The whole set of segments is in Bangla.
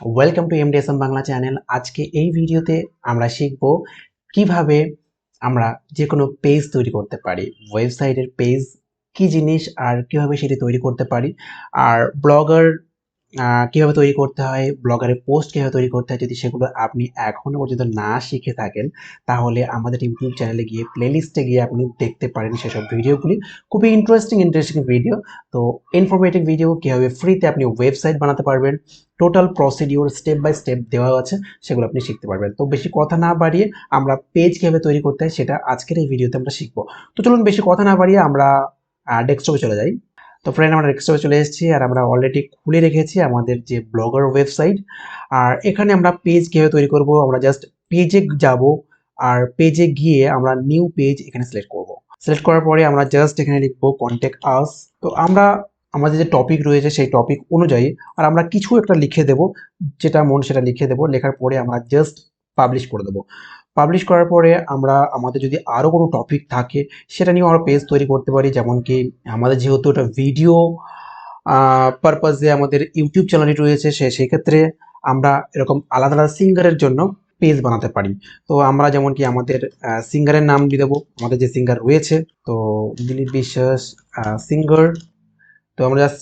Welcome to MDSM Bangla channel. আজকে এই ভিডিওতে আমরা শিখব কিভাবে আমরা যে কোনো পেজ তৈরি করতে পারি। ওয়েবসাইটের পেজ কি জিনিস আর কিভাবে সেটি তৈরি করতে পারি, আর ব্লগার কিভাবে তৈরি করতে হয়, ব্লগারের পোস্ট কিভাবে তৈরি করতে হয়। যদি সেগুলো আপনি এখনো পর্যন্ত না শিখে থাকেন তাহলে আমাদের ইউটিউব চ্যানেলে গিয়ে প্লেলিস্টে গিয়ে আপনি দেখতে পারেন সেসব ভিডিওগুলি। খুবই ইন্টারেস্টিং ভিডিও। তো ইনফরমেটিভ ভিডিও, কীভাবে ফ্রিতে আপনি ওয়েবসাইট বানাতে পারবেন, total procedure step by step দেওয়া আছে, সেগুলো আপনি শিখতে পারবেন। তো বেশি কথা না বাড়িয়ে আমরা পেজ কীভাবে তৈরি করতে হয় সেটা আজকের এই ভিডিওতে আমরা শিখবো। তো চলুন বেশি কথা না বাড়িয়ে আমরা ডেস্কটপে চলে যাই। তো ফ্রেন্ড, আমরা ডেস্কটপে চলে এসেছি আর আমরা অলরেডি খুলে রেখেছি আমাদের যে ব্লগার ওয়েবসাইট। আর এখানে আমরা পেজ কীভাবে তৈরি করব, আমরা জাস্ট পেজে যাব আর পেজে গিয়ে আমরা নিউ পেজ এখানে সিলেক্ট করব। সিলেক্ট করার পরে আমরা জাস্ট এখানে লিখবো কন্ট্যাক্ট আস। তো আমরা আমাদের যে টপিক রয়েছে সেই টপিক অনুযায়ী আর আমরা কিছু একটা লিখে দেব, যেটা মন সেটা লিখে দেব। লেখার পরে আমরা জাস্ট পাবলিশ করে দেবো। পাবলিশ করার পরে আমরা আমাদের যদি আরও কোনো টপিক থাকে সেটা নিয়েও আমরা পেজ তৈরি করতে পারি। যেমন কি আমাদের যেহেতু এটা ভিডিও পারপাসে আমাদের ইউটিউব চ্যানেলটি রয়েছে, সেই ক্ষেত্রে আমরা এরকম আলাদা আলাদা সিঙ্গারের জন্য পেজ বানাতে পারি। তো আমরা যেমন কি আমাদের সিঙ্গারের নাম দিয়ে দেবো, আমাদের যে সিঙ্গার রয়েছে, তো দিলীপ বিশ্বাস সিঙ্গার। তো আমরা জাস্ট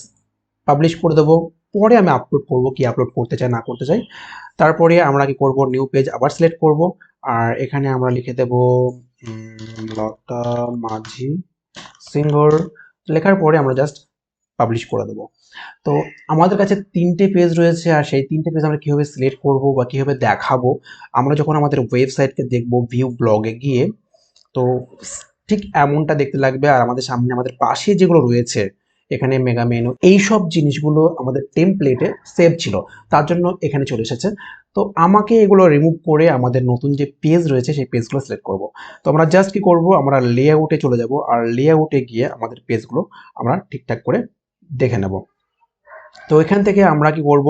পাবলিশ করে দেবো। পরে আমি আপলোড করব, কি আপলোড করতে চাই না করতে চাই। তারপরে আমরা কি করব, নিউ পেজ আবার সিলেক্ট করব আর এখানে আমরা লিখে দেব লতা মাঝি সিঙ্গার। লেখার পরে আমরা জাস্ট পাবলিশ করে দেবো। তো আমাদের কাছে তিনটে পেজ রয়েছে আর সেই তিনটে পেজ আমরা কীভাবে সিলেক্ট করব বা কীভাবে দেখাবো, আমরা যখন আমাদের ওয়েবসাইটকে দেখব ভিউ ব্লগে গিয়ে, তো ঠিক এমনটা দেখতে লাগবে। আর আমাদের সামনে আমাদের পাশে যেগুলো রয়েছে এখানে মেগা মেনু, এই সব জিনিসগুলো আমাদের টেমপ্লেটে সেভ ছিল, তার জন্য এখানে চলে এসেছে। তো আমাকে এগুলো রিমুভ করে আমাদের নতুন যে পেজ রয়েছে সেই পেজগুলো সিলেক্ট করব। তো আমরা জাস্ট কি করব, আমরা লেআউটে চলে যাব আর লেআউটে গিয়ে আমাদের পেজগুলো আমরা ঠিকঠাক করে দেখে নেব। তো এখান থেকে আমরা কি করব,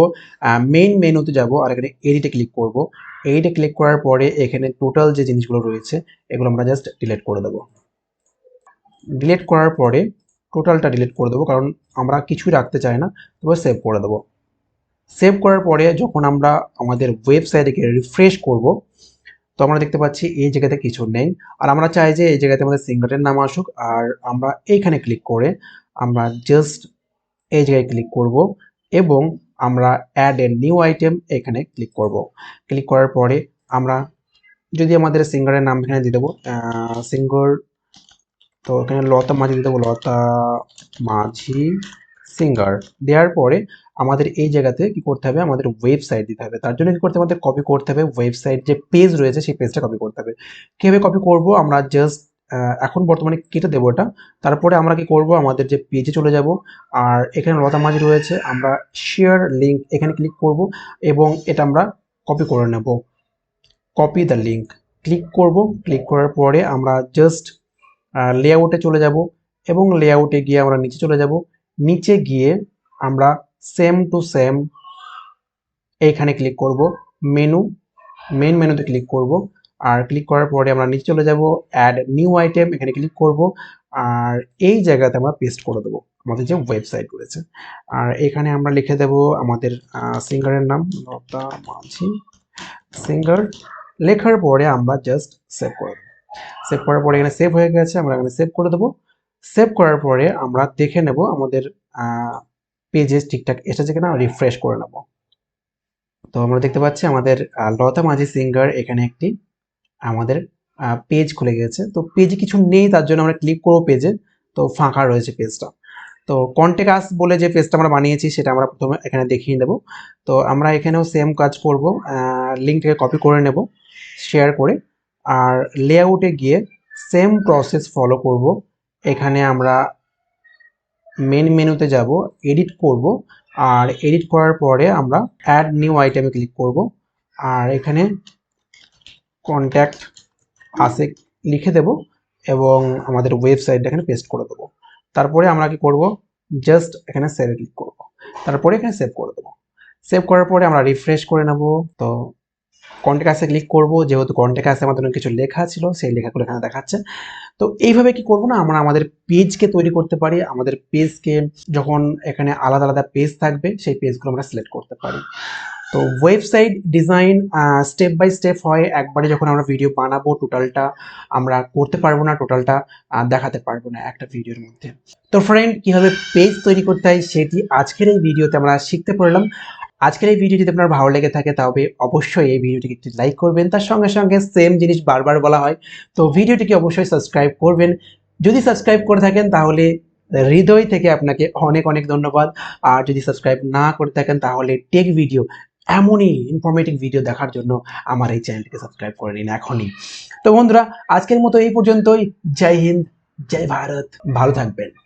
মেইন মেনুতে যাব আর এখানে এডিটে ক্লিক করব। এডিটে ক্লিক করার পরে এখানে টোটাল যে জিনিসগুলো রয়েছে এগুলো আমরা জাস্ট ডিলিট করে দেবো। ডিলিট করার পরে টোটালটা ডিলিট করে দেবো, কারণ আমরা কিছুই রাখতে চাই না। তবে সেভ করে দেবো। সেভ করার পরে যখন আমরা আমাদের ওয়েবসাইটকে রিফ্রেশ করব, তো আমরা দেখতে পাচ্ছি এই জায়গাতে কিছু নেই। আর আমরা চাই যে এই জায়গাতে আমাদের সিঙ্গারের নাম আসুক, আর আমরা এইখানে ক্লিক করে আমরা জাস্ট এই জায়গায় ক্লিক করব এবং আমরা অ্যাড এ নিউ আইটেম এখানে ক্লিক করব। ক্লিক করার পরে আমরা যদি আমাদের সিঙ্গারের নাম এখানে দিয়ে দেবো সিঙ্গার, তো এখানে লতা মাঝি দিয়ে দেবো লতা মাঝি সিঙ্গার। দেওয়ার পরে আমাদের এই জায়গাতে কি করতে হবে, আমাদের ওয়েবসাইট দিতে হবে। তার জন্য কি করতে হবে, আমাদের কপি করতে হবে ওয়েবসাইট যে পেজ রয়েছে সেই পেজটা কপি করতে হবে। কীভাবে কপি করব, আমরা জাস্ট এখন বর্তমানে কেটে দেবো এটা। তারপরে আমরা কি করব, আমাদের যে পেজে চলে যাব আর এখানে লতা মাঝি রয়েছে, আমরা শেয়ার লিঙ্ক এখানে ক্লিক করব এবং এটা আমরা কপি করে নেব। কপি দ্য লিঙ্ক ক্লিক করব। ক্লিক করার পরে আমরা জাস্ট লেআউটে চলে যাব এবং লেআউটে গিয়ে আমরা নিচে চলে যাব। নিচে গিয়ে আমরা সেম টু সেম এইখানে ক্লিক করব, মেন মেনুতে ক্লিক করব। আর ক্লিক করার পরে আমরা নিচে চলে যাব, অ্যাড নিউ আইটেম এখানে ক্লিক করব আর এই জায়গাতে আমরা পেস্ট করে দেবো আমাদের যে ওয়েবসাইট রয়েছে। আর এখানে আমরা লিখে দেব আমাদের সিঙ্গারের নাম লতা মাঝি সিঙ্গার। লেখার পরে আমরা জাস্ট সেভ করে দেবো। সেভ করার পরে এখানে সেভ হয়ে গেছে, আমরা এখানে সেভ করে দেবো। সেভ করার পরে আমরা দেখে নেব আমাদের পেজে ঠিকঠাক এসেছে কিনা, রিফ্রেশ করে নেব। তো আমরা দেখতে পাচ্ছি আমাদের লতা মাঝি সিঙ্গার এখানে একটি আমাদের পেজ খুলে গেছে। তো পেজে কিছু নেই, তার জন্য আমরা ক্লিক করবো পেজে, তো ফাঁকা রয়েছে পেজটা। তো কন্ট্যাক্ট আস বলে যে পেজটা আমরা বানিয়েছি সেটা আমরা প্রথমে এখানে দেখিয়ে দেবো। তো আমরা এখানেও সেম কাজ করব, লিঙ্কটাকে কপি করে নেব শেয়ার করে, আর লেআউটে গিয়ে সেম প্রসেস ফলো করব। এখানে আমরা মেন মেনুতে যাব, এডিট করব আর এডিট করার পরে আমরা অ্যাড নিউ আইটেমে ক্লিক করব আর এখানে কন্ট্যাক্ট আসে লিখে দেব এবং আমাদের ওয়েবসাইটটা এখানে পেস্ট করে দেবো। তারপরে আমরা কি করব, জাস্ট এখানে সেভে ক্লিক করব, তারপরে এখানে সেভ করে দেবো। সেভ করার পরে আমরা রিফ্রেশ করে নেব। তো কন্ট্যাক্ট আসে ক্লিক করব, যেহেতু কন্ট্যাক্ট আসে আমাদের কিছু লেখা ছিল সেই লেখাগুলো এখানে দেখাচ্ছে। তো এইভাবে কি করব না, আমরা আমাদের পেজকে তৈরি করতে পারি। আমাদের পেজকে যখন এখানে আলাদা আলাদা পেজ থাকবে সেই পেজগুলো আমরা সিলেক্ট করতে পারি। তো website design step by step হয়, একবারে যখন আমরা ভিডিও বানাবো টোটালটা আমরা করতে পারবো না, টোটালটা দেখাতে পারবো না একটা ভিডিওর মধ্যে। তো ফ্রেন্ড, কীভাবে পেজ তৈরি করতে হয় সেটি আজকের এই ভিডিওতে আমরা শিখতে পারলাম। আজকের এই ভিডিও যদি আপনার ভালো লেগে থাকে তবে অবশ্যই এই ভিডিওটিকে একটি লাইক করবেন, তার সঙ্গে সঙ্গে সেম জিনিস বারবার বলা হয়, তো ভিডিওটিকে অবশ্যই সাবস্ক্রাইব করবেন। যদি সাবস্ক্রাইব করে থাকেন তাহলে হৃদয় থেকে আপনাকে অনেক অনেক ধন্যবাদ। আর যদি সাবস্ক্রাইব না করে থাকেন তাহলে টেক ভিডিও, এমনই ইনফরমেটিভ ভিডিও দেখার জন্য আমার এই চ্যানেলটিকে সাবস্ক্রাইব করে নিন এখনই। তো বন্ধুরা, আজকের মতো এই পর্যন্তই। জয় হিন্দ, জয় ভারত, ভালো থাকবেন।